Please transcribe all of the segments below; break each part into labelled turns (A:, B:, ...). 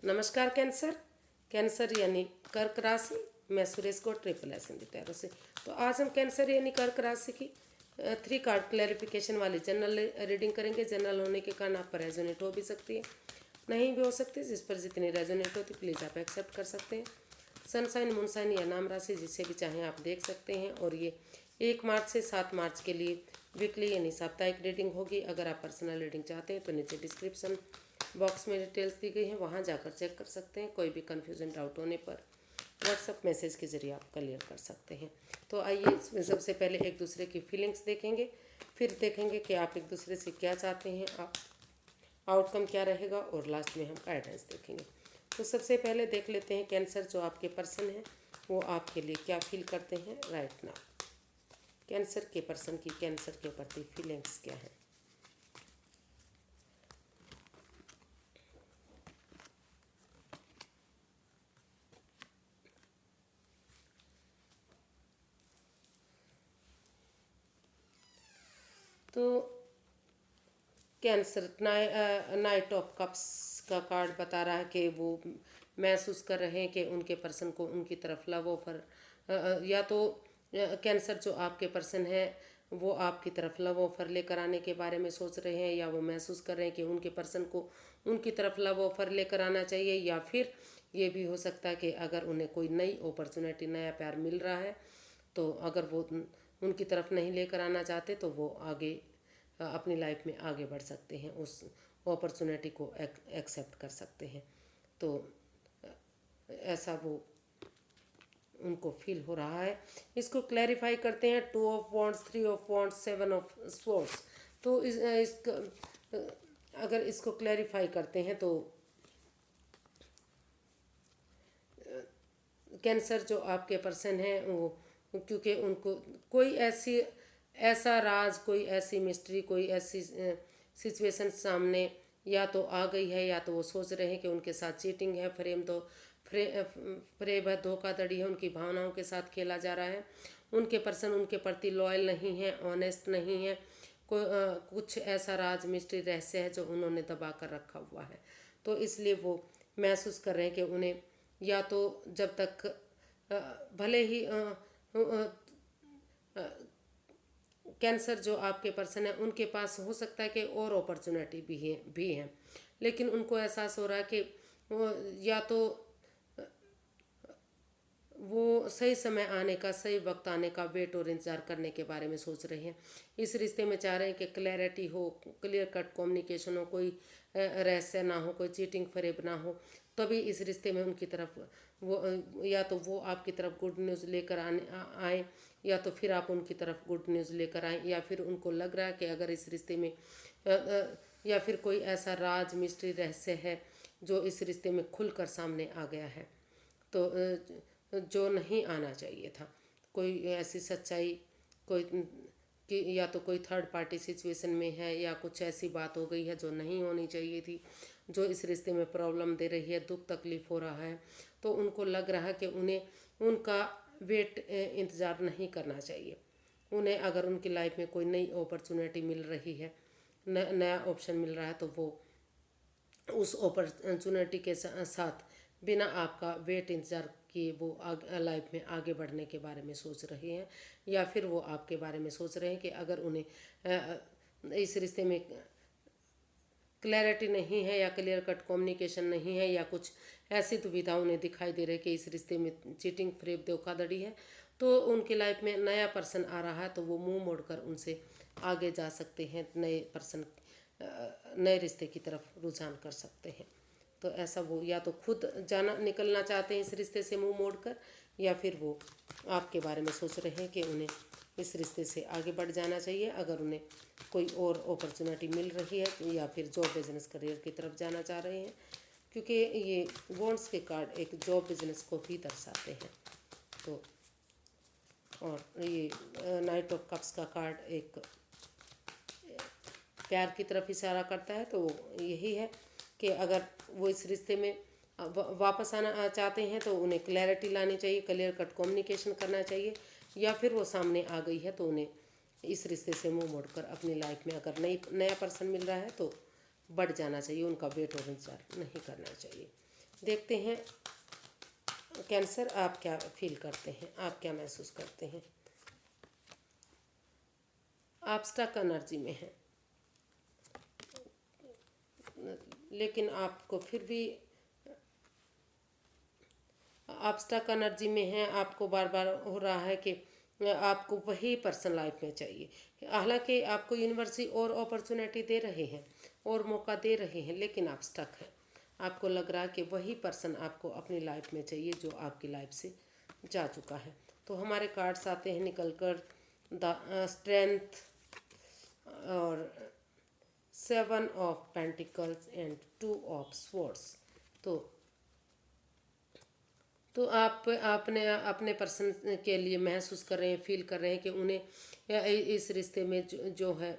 A: नमस्कार cancer. Cancer यानी कर्क राशि। मैं सुरेश को ट्रिपल एस हिंदी तरह से। तो आज हम कैंसर यानी कर्क राशि की 3 कार्ड क्लैरिफिकेशन वाली जनरल रीडिंग करेंगे। जनरल होने के कारण आप पर रेजोनेट हो भी सकती है, नहीं भी हो सकती। जिस पर जितनी रेजोनेट होती प्लीज़ आप एक्सेप्ट कर सकते हैं। सनसाइन, मूनसाइन या नाम राशि जिसे भी चाहें आप देख सकते हैं। और ये 1 मार्च से 7 मार्च के लिए वीकली यानी साप्ताहिक रीडिंग होगी। अगर आप पर्सनल रीडिंग चाहते हैं तो नीचे डिस्क्रिप्शन बॉक्स में डिटेल्स दी गई हैं, वहाँ जाकर चेक कर सकते हैं। कोई भी कन्फ्यूजन डाउट होने पर व्हाट्सएप मैसेज के जरिए आप क्लियर कर सकते हैं। तो आइए इसमें सबसे पहले एक दूसरे की फीलिंग्स देखेंगे, फिर देखेंगे कि आप एक दूसरे से क्या चाहते हैं, आप आउटकम क्या रहेगा, और लास्ट में हम गाइडेंस देखेंगे। तो सबसे पहले देख लेते हैं कैंसर जो आपके पर्सन हैं वो आपके लिए क्या फील करते हैं राइट नाउ। कैंसर के पर्सन की कैंसर के प्रति फीलिंग्स क्या हैं। तो कैंसर नाइट ऑफ कप्स का कार्ड बता रहा है कि वो महसूस कर रहे हैं कि उनके पर्सन को उनकी तरफ लव ऑफर, या तो कैंसर जो आपके पर्सन है वो आपकी तरफ लव ऑफर लेकर आने के बारे में सोच रहे हैं, या वो महसूस कर रहे हैं कि उनके पर्सन को उनकी तरफ लव ऑफर लेकर आना चाहिए। या फिर ये भी हो सकता है कि अगर उन्हें कोई नई अपॉर्चुनिटी, नया प्यार मिल रहा है तो अगर वो उनकी तरफ नहीं लेकर आना चाहते तो वो आगे अपनी लाइफ में आगे बढ़ सकते हैं, उस अपॉर्चुनिटी को एक्सेप्ट कर सकते हैं। तो ऐसा वो उनको फील हो रहा है। इसको क्लैरिफाई करते हैं। 2 of wands, 3 of wands, 7 of swords. तो अगर इसको क्लैरिफाई करते हैं तो कैंसर जो आपके पर्सन है वो, क्योंकि उनको कोई ऐसा राज, कोई ऐसी मिस्ट्री, कोई ऐसी सिचुएशन सामने या तो आ गई है, या तो वो सोच रहे हैं कि उनके साथ चीटिंग है, फ्रेब है, धोखाधड़ी है, उनकी भावनाओं के साथ खेला जा रहा है। उनके पर्सन उनके प्रति लॉयल नहीं है, ऑनेस्ट नहीं है। कुछ ऐसा राज, मिस्ट्री, रहस्य है जो उन्होंने दबा कर रखा हुआ है। तो इसलिए वो महसूस कर रहे हैं कि उन्हें या तो जब तक भले ही कैंसर जो आपके पर्सन है उनके पास हो सकता है कि और अपॉर्चुनिटी भी है, लेकिन उनको एहसास हो रहा है कि वो या तो वो सही समय आने का, सही वक्त आने का वेट और इंतज़ार करने के बारे में सोच रहे हैं। इस रिश्ते में चाह रहे हैं कि क्लैरिटी हो, क्लियर कट कम्युनिकेशन हो, कोई रहस्य ना हो, कोई चीटिंग फरेब ना हो। तभी इस रिश्ते में उनकी तरफ वो या तो वो आपकी तरफ गुड न्यूज़ लेकर आए, या तो फिर आप उनकी तरफ गुड न्यूज़ लेकर आएँ। या फिर उनको लग रहा है कि अगर इस रिश्ते में या फिर कोई ऐसा राज, मिस्ट्री, रहस्य है जो इस रिश्ते में खुलकर सामने आ गया है, तो जो नहीं आना चाहिए था। कोई ऐसी सच्चाई, कोई कि या तो कोई थर्ड पार्टी सिचुएशन में है, या कुछ ऐसी बात हो गई है जो नहीं होनी चाहिए थी, जो इस रिश्ते में प्रॉब्लम दे रही है, दुख तकलीफ हो रहा है। तो उनको लग रहा है कि उन्हें उनका वेट इंतज़ार नहीं करना चाहिए। उन्हें अगर उनकी लाइफ में कोई नई अपॉर्चुनिटी मिल रही है, नया ऑप्शन मिल रहा है, तो वो उस अपॉर्चुनिटी के साथ बिना आपका वेट इंतज़ार किए वो लाइफ में आगे बढ़ने के बारे में सोच रहे हैं। या फिर वो आपके बारे में सोच रहे हैं कि अगर उन्हें इस रिश्ते में क्लैरिटी नहीं है, या क्लियर कट कम्युनिकेशन नहीं है, या कुछ ऐसी दुविधा उन्हें दिखाई दे रही है कि इस रिश्ते में चीटिंग, फरेब, धोखाधड़ी है, तो उनकी लाइफ में नया पर्सन आ रहा है तो वो मुंह मोड़कर उनसे आगे जा सकते हैं, नए रिश्ते की तरफ रुझान कर सकते हैं। तो ऐसा वो या तो खुद जाना निकलना चाहते हैं इस रिश्ते से मुंह मोड़कर, या फिर वो आपके बारे में सोच रहे हैं कि उन्हें इस रिश्ते से आगे बढ़ जाना चाहिए अगर उन्हें कोई और अपॉर्चुनिटी मिल रही है, या फिर जॉब, बिजनेस, करियर की तरफ जाना चाह रहे हैं, क्योंकि ये वॉन्ड्स के कार्ड एक जॉब, बिजनेस को भी दर्शाते हैं। तो और ये नाइट ऑफ कप्स का कार्ड एक प्यार की तरफ इशारा करता है। तो यही है कि अगर वो इस रिश्ते में वापस आना चाहते हैं तो उन्हें क्लैरिटी लानी चाहिए, क्लियर कट कम्युनिकेशन करना चाहिए। या फिर वो सामने आ गई है तो उन्हें इस रिश्ते से मुंह मोड़कर अपनी लाइफ में अगर नया पर्सन मिल रहा है तो बढ़ जाना चाहिए, उनका वेट और इंतजार नहीं करना चाहिए। देखते हैं कैंसर, आप क्या फील करते हैं, आप क्या महसूस करते हैं। आप स्टक एनर्जी में हैं, लेकिन आपको फिर भी आप स्टक एनर्जी में हैं। आपको बार बार हो रहा है कि आपको वही पर्सन लाइफ में चाहिए। हालांकि आपको यूनिवर्सिटी और अपॉर्चुनिटी दे रहे हैं और मौका दे रहे हैं, लेकिन आप स्टक हैं। आपको लग रहा है कि वही पर्सन आपको अपनी लाइफ में चाहिए जो आपकी लाइफ से जा चुका है। तो हमारे कार्ड्स आते हैं निकल कर द स्ट्रेंथ और 7 of pentacles and 2 of swords. तो तो आप आपने अपने पर्सन के लिए महसूस कर रहे हैं, फील कर रहे हैं कि उन्हें इस रिश्ते में जो है,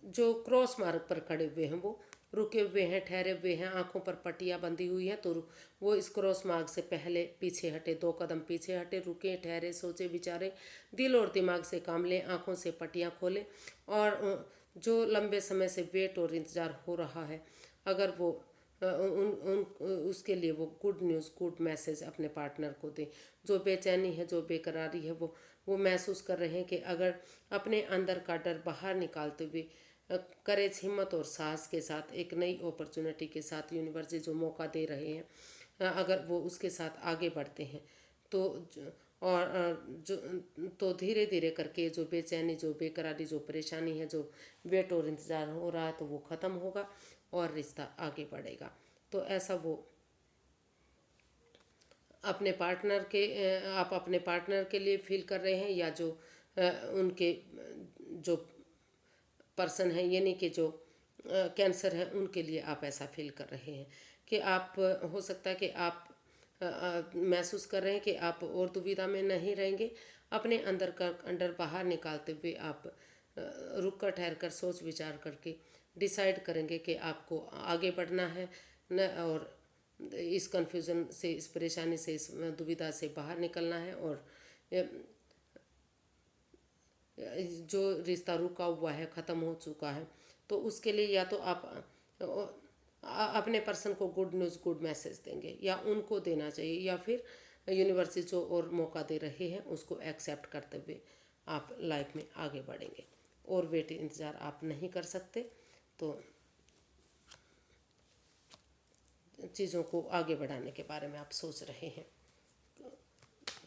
A: जो क्रॉस मार्ग पर खड़े हुए हैं, वो रुके हुए हैं, ठहरे हुए हैं, आंखों पर पट्टियां बंधी हुई हैं। तो वो इस क्रॉस मार्ग से पहले पीछे हटे, 2 कदम पीछे हटे, रुके, ठहरे, सोचे विचारे, दिल और दिमाग से काम लें, आंखों से पट्टियां खोलें। और जो लंबे समय से वेट और इंतज़ार हो रहा है, अगर वो उन उन उसके लिए वो गुड न्यूज़, गुड मैसेज अपने पार्टनर को दे। जो बेचैनी है, जो बेकरारी है, वो महसूस कर रहे हैं कि अगर अपने अंदर का डर बाहर निकालते हुए करेज, हिम्मत और साहस के साथ, एक नई अपॉर्चुनिटी के साथ, यूनिवर्सिटी जो मौका दे रहे हैं, अगर वो उसके साथ आगे बढ़ते हैं तो जो तो धीरे धीरे करके जो बेचैनी, जो बेकरारी, जो परेशानी है, जो वेट और इंतज़ार हो रहा है, तो वो ख़त्म होगा और रिश्ता आगे बढ़ेगा। तो ऐसा वो अपने पार्टनर के आप अपने पार्टनर के लिए फील कर रहे हैं, या जो उनके जो पर्सन है, यानी कि जो कैंसर है, उनके लिए आप ऐसा फील कर रहे हैं कि आप हो सकता है कि आप महसूस कर रहे हैं कि आप और दुविधा में नहीं रहेंगे। अपने अंदर का अंदर बाहर निकालते हुए आप रुक कर, ठहर कर, सोच विचार करके डिसाइड करेंगे कि आपको आगे बढ़ना है न, और इस कन्फ्यूज़न से, इस परेशानी से, इस दुविधा से बाहर निकलना है। और जो रिश्ता रुका हुआ है, ख़त्म हो चुका है, तो उसके लिए या तो आप अपने पर्सन को गुड न्यूज़, गुड मैसेज देंगे, या उनको देना चाहिए, या फिर यूनिवर्सिटी जो और मौका दे रहे हैं उसको एक्सेप्ट करते हुए आप लाइफ में आगे बढ़ेंगे। और वेट, इंतज़ार आप नहीं कर सकते, तो चीज़ों को आगे बढ़ाने के बारे में आप सोच रहे हैं।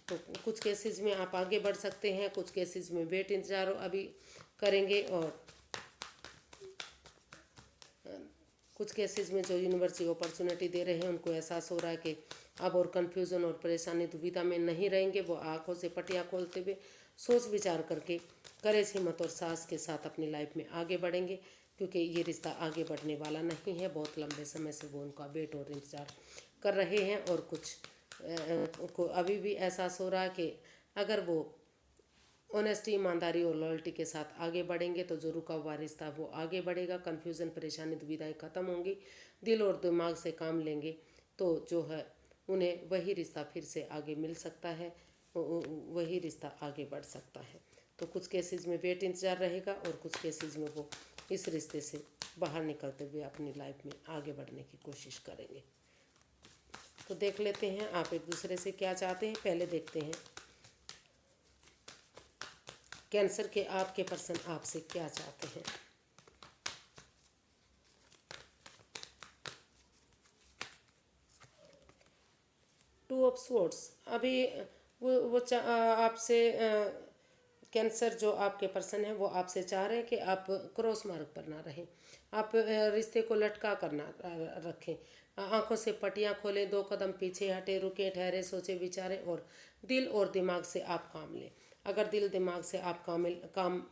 A: तो कुछ केसेस में आप आगे बढ़ सकते हैं, कुछ केसेस में वेट, इंतज़ार अभी करेंगे। और कुछ केसेस में जो यूनिवर्सिटी अपॉर्चुनिटी दे रहे हैं उनको एहसास हो रहा है कि अब और कन्फ्यूज़न और परेशानी, दुविधा में नहीं रहेंगे। वो आंखों से पटिया खोलते हुए सोच विचार करके करेज, हिम्मत और साहस के साथ अपनी लाइफ में आगे बढ़ेंगे, क्योंकि ये रिश्ता आगे बढ़ने वाला नहीं है। बहुत लंबे समय से वो उनका वेट और इंतज़ार कर रहे हैं, और कुछ को अभी भी एहसास हो रहा है कि अगर वो ऑनेस्टी, ईमानदारी और लॉयल्टी के साथ आगे बढ़ेंगे तो जो रुका हुआ रिश्ता वो आगे बढ़ेगा। कन्फ्यूज़न, परेशानी, दुविधाएं ख़त्म होंगी, दिल और दिमाग से काम लेंगे तो जो है उन्हें वही रिश्ता फिर से आगे मिल सकता है, वही रिश्ता आगे बढ़ सकता है। तो कुछ केसेस में वेट, इंतज़ार रहेगा, और कुछ केसेस में वो इस रिश्ते से बाहर निकलते हुए अपनी लाइफ में आगे बढ़ने की कोशिश करेंगे। तो देख लेते हैं आप एक दूसरे से क्या चाहते हैं। पहले देखते हैं कैंसर के आपके पर्सन आपसे क्या चाहते हैं। टू ऑफ स्वॉर्ड्स, अभी वो आपसे कैंसर जो आपके पर्सन है वो आपसे चाह रहे हैं कि आप क्रॉस मार्ग पर ना रहें, आप रिश्ते को लटका कर ना रखें। आंखों से पटियां खोलें, 2 कदम पीछे हटे, रुके, ठहरे, सोचे विचारे, और दिल और दिमाग से आप काम लें। अगर दिल दिमाग से आप काम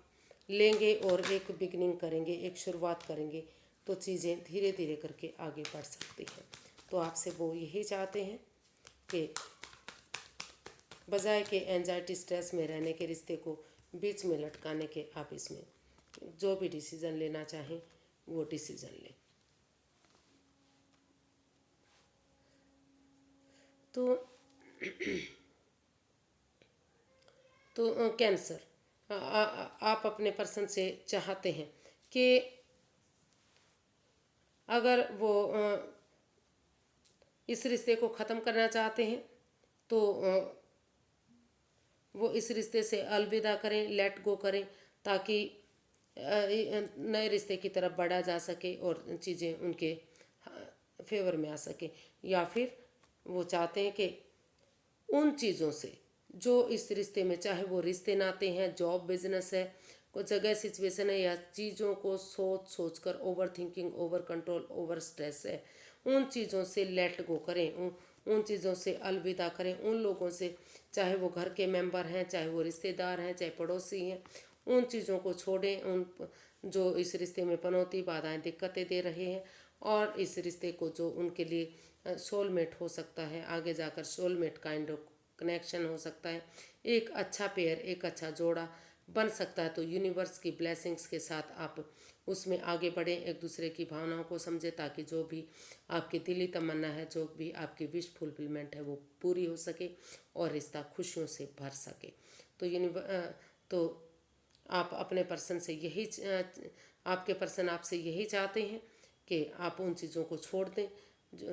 A: लेंगे और एक बिगनिंग करेंगे, एक शुरुआत करेंगे, तो चीज़ें धीरे धीरे करके आगे बढ़ सकती हैं। तो आपसे वो यही चाहते हैं कि बजाय के एंजाइटी, स्ट्रेस में रहने के, रिश्ते को बीच में लटकाने के, आप इसमें जो भी डिसीज़न लेना चाहें वो डिसीज़न लें। तो कैंसर, आप अपने पर्सन से चाहते हैं कि अगर वो इस रिश्ते को ख़त्म करना चाहते हैं तो वो इस रिश्ते से अलविदा करें, लेट गो करें, ताकि नए रिश्ते की तरफ बढ़ा जा सके और चीज़ें उनके फेवर में आ सके। या फिर वो चाहते हैं कि उन चीज़ों से जो इस रिश्ते में, चाहे वो रिश्ते नाते हैं, जॉब, बिजनेस है, कोई जगह सिचुएशन है, या चीज़ों को सोच सोच कर over thinking, over control, over stress है, उन चीज़ों से लेट गो करें, उन चीज़ों से अलविदा करें। उन लोगों से, चाहे वो घर के मेंबर हैं, चाहे वो रिश्तेदार हैं, चाहे पड़ोसी हैं, उन चीज़ों को छोड़ें, उन जो इस रिश्ते में पनौती, बाधाएं, दिक्कतें दे रहे हैं, और इस रिश्ते को जो उनके लिए सोलमेट हो सकता है, आगे जाकर सोलमेट काइंड ऑफ कनेक्शन हो सकता है, एक अच्छा पेयर, एक अच्छा जोड़ा बन सकता है। तो यूनिवर्स की ब्लेसिंग्स के साथ आप उसमें आगे बढ़ें, एक दूसरे की भावनाओं को समझें, ताकि जो भी आपकी दिली तमन्ना है, जो भी आपकी विश फुलफिलमेंट है, वो पूरी हो सके और रिश्ता खुशियों से भर सके। तो आप अपने पर्सन से यही आपके पर्सन आपसे यही चाहते हैं कि आप उन चीज़ों को छोड़ दें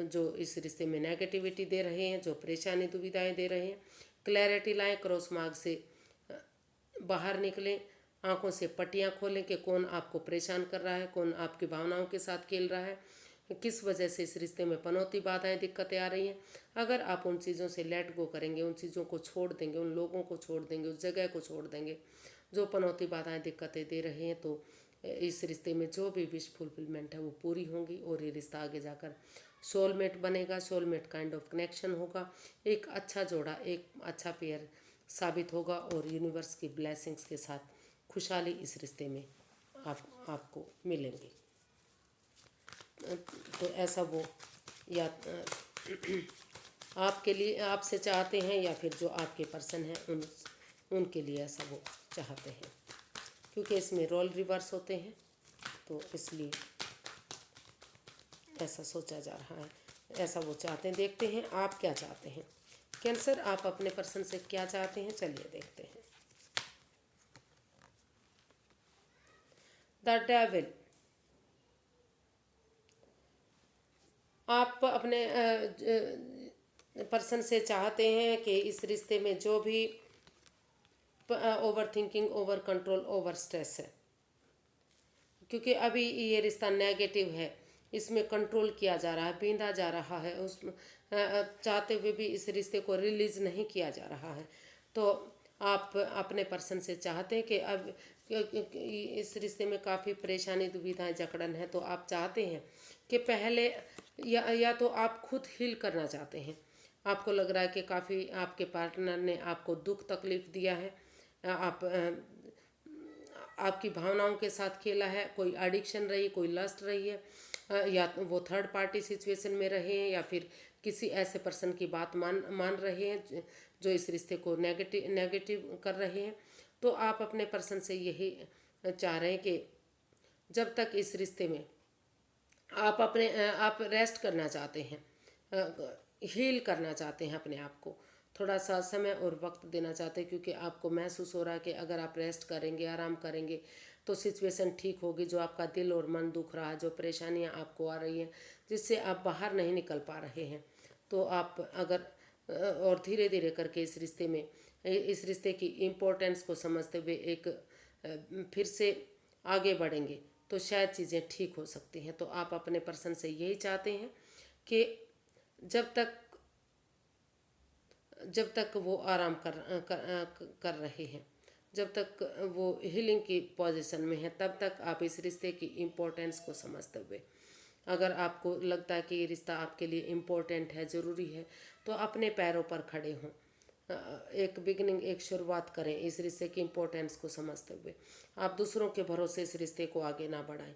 A: जो इस रिश्ते में नेगेटिविटी दे रहे हैं, जो परेशानी दुविधाएं दे रहे हैं। क्लैरिटी लाएं, क्रॉस मार्ग से बाहर निकलें, आंखों से पट्टियां खोलें कि कौन आपको परेशान कर रहा है, कौन आपकी भावनाओं के साथ खेल रहा है, किस वजह से इस रिश्ते में पनौती, बाधाएं, दिक्कतें आ रही हैं। अगर आप उन चीज़ों से लेट गो करेंगे, उन चीज़ों को छोड़ देंगे, उन लोगों को छोड़ देंगे, उस जगह को छोड़ देंगे जो पनौती, बाधाएं, दिक्कतें दे रहे हैं, तो इस रिश्ते में जो भी विश फुलफिलमेंट है वो पूरी होंगी, और ये रिश्ता आगे जाकर सोलमेट बनेगा, सोलमेट काइंड ऑफ कनेक्शन होगा, एक अच्छा जोड़ा, एक अच्छा पेयर साबित होगा, और यूनिवर्स की ब्लेसिंग्स के साथ खुशहाली इस रिश्ते में आपको मिलेंगी। तो ऐसा वो या आपके लिए, आपसे चाहते हैं, या फिर जो आपके पर्सन हैं उनके लिए ऐसा वो चाहते हैं, क्योंकि इसमें रोल रिवर्स होते हैं, तो इसलिए ऐसा सोचा जा रहा है, ऐसा वो चाहते हैं। देखते हैं आप क्या चाहते हैं। कैंसर, आप अपने पर्सन से क्या चाहते हैं, चलिए देखते हैं। द डेविल, आप अपने पर्सन से चाहते हैं कि इस रिश्ते में जो भी over thinking, over control, over stress है, क्योंकि अभी ये रिश्ता नेगेटिव है, इसमें कंट्रोल किया जा रहा है, बींधा जा रहा है, उस चाहते हुए भी इस रिश्ते को रिलीज नहीं किया जा रहा है। तो आप अपने पर्सन से चाहते हैं कि अब इस रिश्ते में काफ़ी परेशानी, दुविधाएं, जकड़न है, तो आप चाहते हैं कि पहले या तो आप खुद हील करना चाहते हैं। आपको लग रहा है कि काफ़ी आपके पार्टनर ने आपको दुख तकलीफ दिया है, आप आपकी भावनाओं के साथ खेला है, कोई एडिक्शन रही, कोई लस्ट रही है, या तो वो थर्ड पार्टी सिचुएशन में रहे हैं, या फिर किसी ऐसे पर्सन की बात मान रहे हैं जो इस रिश्ते को नेगेटिव कर रहे हैं। तो आप अपने पर्सन से यही चाह रहे हैं कि जब तक इस रिश्ते में आप रेस्ट करना चाहते हैं, हील करना चाहते हैं अपने आप को, थोड़ा सा समय और वक्त देना चाहते हैं, क्योंकि आपको महसूस हो रहा है कि अगर आप रेस्ट करेंगे, आराम करेंगे, तो सिचुएशन ठीक होगी। जो आपका दिल और मन दुख रहा है, जो परेशानियां आपको आ रही हैं, जिससे आप बाहर नहीं निकल पा रहे हैं, तो आप अगर और धीरे धीरे करके इस रिश्ते की इम्पोर्टेंस को समझते हुए एक फिर से आगे बढ़ेंगे, तो शायद चीज़ें ठीक हो सकती हैं। तो आप अपने पर्सन से यही चाहते हैं कि जब तक वो आराम कर रहे हैं, जब तक वो हीलिंग की पोजीशन में है, तब तक आप इस रिश्ते की इम्पोर्टेंस को समझते हुए, अगर आपको लगता है कि ये रिश्ता आपके लिए इम्पोर्टेंट है, ज़रूरी है, तो अपने पैरों पर खड़े हों, एक बिगनिंग, एक शुरुआत करें इस रिश्ते की इम्पोर्टेंस को समझते हुए। आप दूसरों के भरोसे इस रिश्ते को आगे ना बढ़ाएं।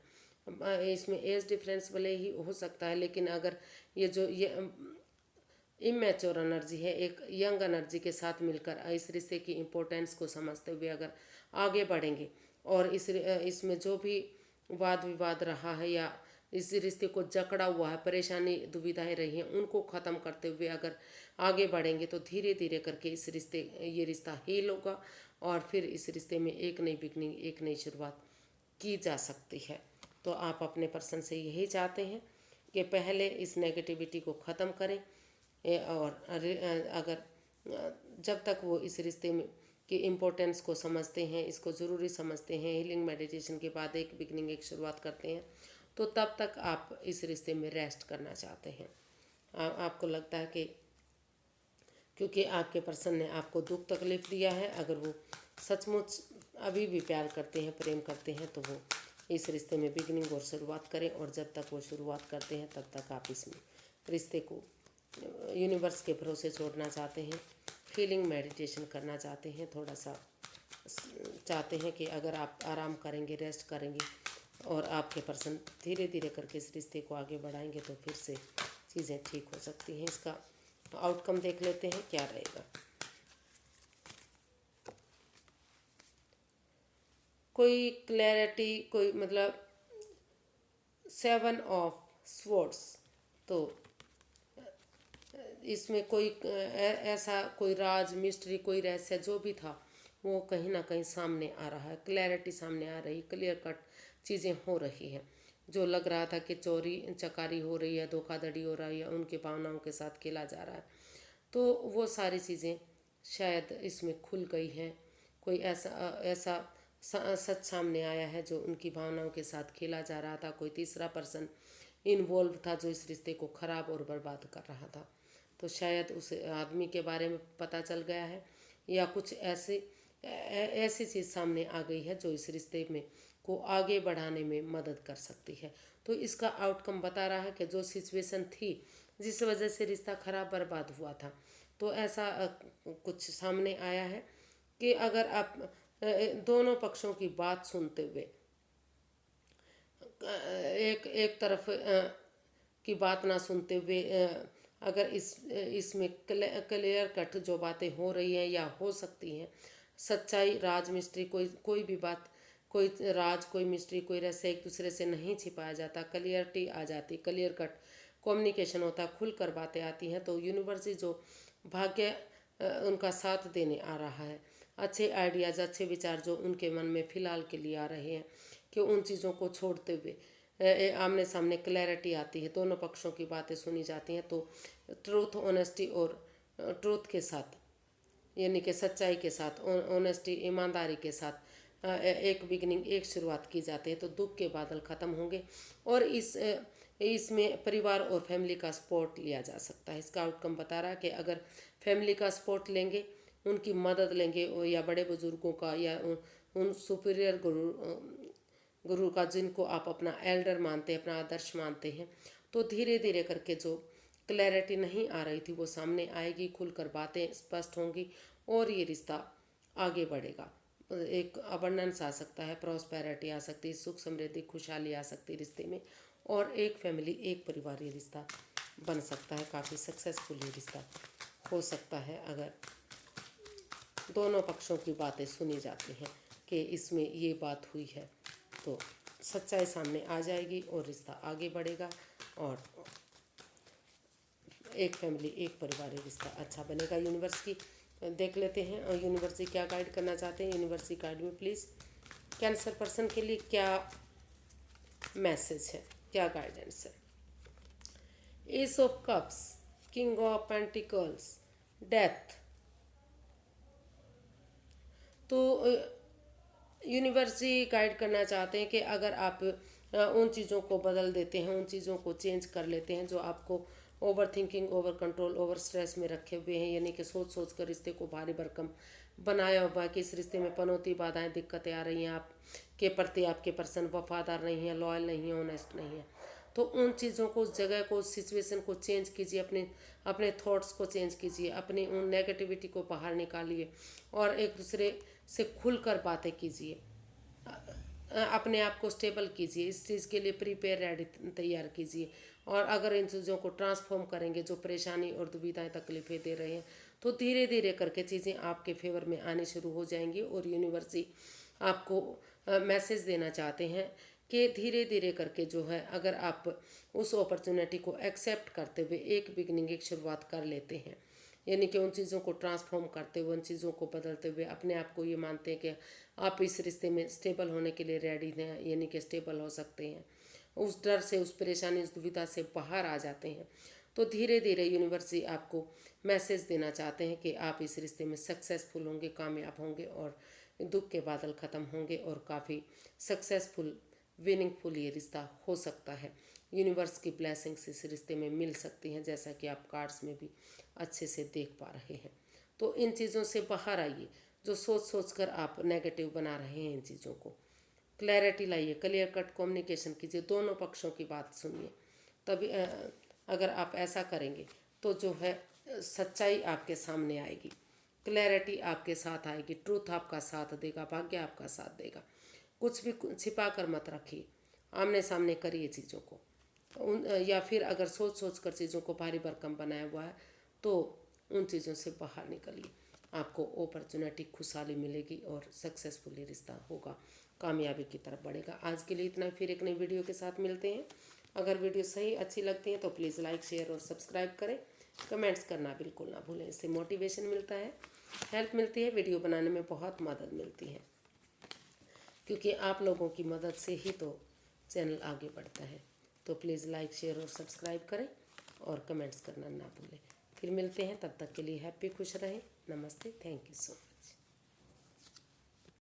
A: इसमें एज डिफरेंस भले ही हो सकता है, लेकिन अगर ये इमेच्योर एनर्जी है, एक यंग एनर्जी के साथ मिलकर इस रिश्ते की इम्पोर्टेंस को समझते हुए अगर आगे बढ़ेंगे, और इसमें जो भी वाद विवाद रहा है, या इस रिश्ते को जकड़ा हुआ है, परेशानी दुविधाएं रही हैं, उनको ख़त्म करते हुए अगर आगे बढ़ेंगे, तो धीरे धीरे करके ये रिश्ता हील होगा, और फिर इस रिश्ते में एक नई बिगनिंग, एक नई शुरुआत की जा सकती है। तो आप अपने पर्सन से यही चाहते हैं कि पहले इस नेगेटिविटी को ख़त्म करें। और अगर जब तक वो इस रिश्ते में की इम्पोर्टेंस को समझते हैं, इसको ज़रूरी समझते हैं, हीलिंग मेडिटेशन के बाद एक बिगनिंग, एक शुरुआत करते हैं, तो तब तक आप इस रिश्ते में रेस्ट करना चाहते हैं। आपको लगता है कि क्योंकि आपके पर्सन ने आपको दुख तकलीफ़ दिया है, अगर वो सचमुच अभी भी प्यार करते हैं, प्रेम करते हैं, तो वो इस रिश्ते में बिगनिंग और शुरुआत करें। और जब तक वो शुरुआत करते हैं तब तक आप इसमें रिश्ते को यूनिवर्स के भरोसे छोड़ना चाहते हैं, फीलिंग मेडिटेशन करना चाहते हैं, थोड़ा सा चाहते हैं कि अगर आप आराम करेंगे, रेस्ट करेंगे और आपके पर्सन धीरे धीरे करके इस रिश्ते को आगे बढ़ाएंगे तो फिर से चीज़ें ठीक हो सकती हैं। इसका आउटकम देख लेते हैं क्या रहेगा। कोई क्लैरिटी, कोई मतलब 7 ऑफ स्वॉर्ड्स, तो इसमें कोई ऐसा कोई राज, मिस्ट्री, कोई रहस्य जो भी था वो कहीं ना कहीं सामने आ रहा है, क्लैरिटी सामने आ रही, क्लियर कट चीज़ें हो रही हैं। जो लग रहा था कि चोरी चकारी हो रही है, धोखाधड़ी हो रही है, उनकी भावनाओं के साथ खेला जा रहा है, तो वो सारी चीज़ें शायद इसमें खुल गई हैं। कोई ऐसा ऐसा सच सामने आया है जो उनकी भावनाओं के साथ खेला जा रहा था। कोई तीसरा पर्सन इन्वॉल्व था जो इस रिश्ते को ख़राब और बर्बाद कर रहा था। तो शायद उस आदमी के बारे में पता चल गया है, या कुछ ऐसी चीज़ सामने आ गई है जो इस रिश्ते में को आगे बढ़ाने में मदद कर सकती है। तो इसका आउटकम बता रहा है कि जो सिचुएशन थी जिस वजह से रिश्ता खराब बर्बाद हुआ था, तो ऐसा कुछ सामने आया है कि अगर आप दोनों पक्षों की बात सुनते हुए एक एक तरफ की बात ना सुनते हुए अगर इसमें क्लियर कट जो बातें हो रही हैं या हो सकती हैं, सच्चाई, राज, मिस्ट्री, कोई कोई भी बात, कोई राज, कोई मिस्ट्री, कोई रहस्य एक दूसरे से नहीं छिपाया जाता, क्लियरिटी आ जाती, क्लियर कट कम्युनिकेशन होता, खुलकर बातें आती हैं, तो यूनिवर्स जो भाग्य उनका साथ देने आ रहा है। अच्छे आइडियाज़, अच्छे विचार जो उनके मन में फ़िलहाल के लिए आ रहे हैं, कि उन चीज़ों को छोड़ते हुए आमने सामने क्लैरिटी आती है, दोनों पक्षों की बातें सुनी जाती हैं, तो ट्रूथ, ऑनेस्टी और ट्रूथ के साथ, यानी कि सच्चाई के साथ, ऑनेस्टी, ईमानदारी के साथ एक बिगनिंग, एक शुरुआत की जाती है, तो दुख के बादल ख़त्म होंगे। और इसमें परिवार और फैमिली का सपोर्ट लिया जा सकता है। इसका आउटकम बता रहा है कि अगर फैमिली का सपोर्ट लेंगे, उनकी मदद लेंगे, या बड़े बुजुर्गों का, या उन सुपीरियर गुरु का जिनको आप अपना एल्डर मानते हैं, अपना आदर्श मानते हैं, तो धीरे धीरे करके जो क्लैरिटी नहीं आ रही थी वो सामने आएगी, खुलकर बातें स्पष्ट होंगी और ये रिश्ता आगे बढ़ेगा। एक अबंडेंस आ सकता है, प्रॉस्पेरिटी आ सकती है, सुख समृद्धि खुशहाली आ सकती है रिश्ते में, और एक फैमिली, एक परिवार, ये रिश्ता बन सकता है। काफ़ी सक्सेसफुल ये रिश्ता हो सकता है अगर दोनों पक्षों की बातें सुनी जाती हैं कि इसमें ये बात हुई है, तो सच्चाई सामने आ जाएगी और रिश्ता आगे बढ़ेगा और एक फैमिली, एक परिवार, ये रिश्ता अच्छा बनेगा। यूनिवर्स की देख लेते हैं और यूनिवर्स से क्या गाइड करना चाहते हैं। यूनिवर्स की गाइड में प्लीज़ कैंसर पर्सन के लिए क्या मैसेज है, क्या गाइडेंस है। S of cups, king of pentacles, death. तो यूनिवर्स ही गाइड करना चाहते हैं कि अगर आप उन चीज़ों को बदल देते हैं, उन चीज़ों को चेंज कर लेते हैं जो आपको over thinking, over control, over stress में रखे हुए हैं, यानी कि सोच सोच कर रिश्ते को भारी भरकम बनाया हुआ है कि इस रिश्ते में पनौती, बाधाएं, दिक्कतें आ रही हैं, आपके प्रति आपके पर्सन वफादार नहीं है, लॉयल नहीं है, ऑनेस्ट नहीं है, तो उन चीज़ों को, उस जगह को, उस सिचुएशन को चेंज कीजिए, अपने अपने थॉट्स को चेंज कीजिए, अपनी उन नेगेटिविटी को बाहर निकालिए और एक दूसरे से खुलकर बातें कीजिए, अपने आप को स्टेबल कीजिए, इस चीज़ के लिए प्रिपेयर रेडी तैयार कीजिए। और अगर इन चीज़ों को ट्रांसफॉर्म करेंगे जो परेशानी और दुविधाएं, तकलीफ़ें दे रहे हैं, तो धीरे धीरे करके चीज़ें आपके फेवर में आनी शुरू हो जाएंगी। और यूनिवर्स ही आपको मैसेज देना चाहते हैं कि धीरे धीरे करके जो है, अगर आप उस अपॉर्चुनिटी को एक्सेप्ट करते हुए एक बिगनिंग, एक शुरुआत कर लेते हैं, यानी कि उन चीज़ों को ट्रांसफॉर्म करते हुए, उन चीज़ों को बदलते हुए अपने आप को ये मानते हैं कि आप इस रिश्ते में स्टेबल होने के लिए रेडी हैं, यानी कि स्टेबल हो सकते हैं, उस डर से, उस परेशानी, उस दुविधा से बाहर आ जाते हैं, तो धीरे धीरे यूनिवर्स जी आपको मैसेज देना चाहते हैं कि आप इस रिश्ते में सक्सेसफुल होंगे, कामयाब होंगे और दुख के बादल ख़त्म होंगे और काफ़ी सक्सेसफुल, विनिंगफुल ये रिश्ता हो सकता है। यूनिवर्स की ब्लेसिंग्स इस रिश्ते में मिल सकती हैं, जैसा कि आप कार्ड्स में भी अच्छे से देख पा रहे हैं। तो इन चीज़ों से बाहर आइए, जो सोच सोच कर आप नेगेटिव बना रहे हैं इन चीज़ों को। क्लैरिटी लाइए, क्लियर कट कम्युनिकेशन कीजिए, दोनों पक्षों की बात सुनिए। तभी अगर आप ऐसा करेंगे तो जो है सच्चाई आपके सामने आएगी, क्लैरिटी आपके साथ आएगी, ट्रूथ आपका साथ देगा, भाग्य आपका साथ देगा। कुछ भी छिपा कर मत रखिए, आमने सामने करिए चीज़ों को। या फिर अगर सोच सोच कर चीज़ों को भारी भरकम बनाया हुआ है तो उन चीज़ों से बाहर निकलिए, आपको अपॉर्चुनिटी, खुशहाली मिलेगी और सक्सेसफुली रिश्ता होगा, कामयाबी की तरफ बढ़ेगा। आज के लिए इतना ही, फिर एक नई वीडियो के साथ मिलते हैं। अगर वीडियो सही अच्छी लगती है तो प्लीज़ लाइक, शेयर और सब्सक्राइब करें। कमेंट्स करना बिल्कुल ना भूलें, इससे मोटिवेशन मिलता है, हेल्प मिलती है, वीडियो बनाने में बहुत मदद मिलती है, क्योंकि आप लोगों की मदद से ही तो चैनल आगे बढ़ता है। तो प्लीज़ लाइक, शेयर और सब्सक्राइब करें और कमेंट्स करना ना भूलें। फिर मिलते हैं, तब तक के लिए हैप्पी, खुश रहें। नमस्ते, थैंक यू सो मच।